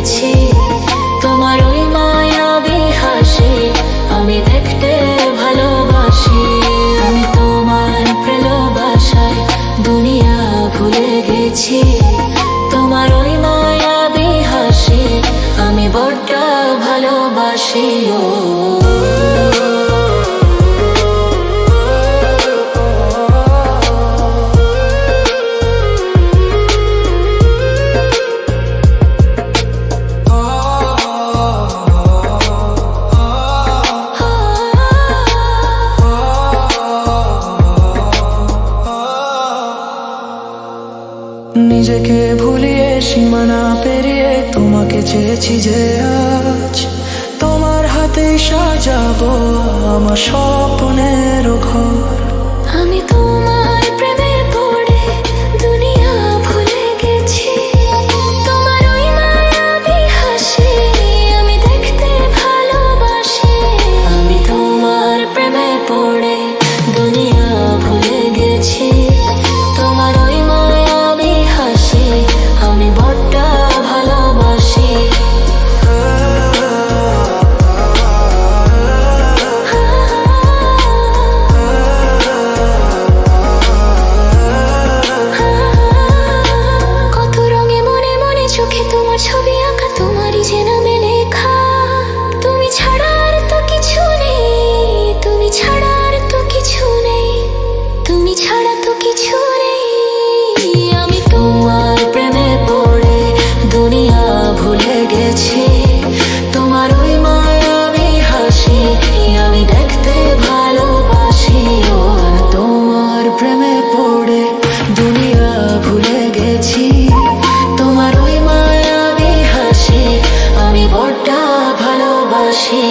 গেছি। তোমার ওই মায়াবী হাসি আমি দেখতে ভালোবাসি। আমি তোমার ভালোবাসায় দুনিয়া ভুলে গেছি। তোমার ওই মায়াবী হাসি আমি বড্ড ভালোবাসি। নিজেকে ভুলিয়ে সীমানা পেরিয়ে তোমাকে চেয়েছি যে আজ তোমার হাতে সাজাবো আমার স্বপ্নের ঘর। আমি তোমার প্রেমে পড়ে দুনিয়া ভুলে গেছি। তোমার ওই মায়াবী হাসি আমি দেখতে ভালোবাসি। আমি তোমার প্রেমে পড়ে দুনিয়া ভুলে গেছি। তোমার ওই মায়াবী হাসি আমি বড্ড ভালোবাসি। কত রঙে মনে মনে চোখে তোমার ছবি আঁকা, তোমারই যে নামে লেখা। তুমি ছাড়া আর তো কিছু নেই, তুমি ছাড়া আর তো কিছু নেই, তুমি ছাড়া তো কিছু নেই। আমি তোমার প্রেমে পড়ে দুনিয়া ভুলে গেছি। তোমার ওই মায়াবী হাসি আমি দেখতে ভালোবাসি। তোমার প্রেমে পড়ে দুনিয়া ভুলে গেছি। তোমার ওই মায়াবী হাসি আমি বড্ড ভালোবাসি।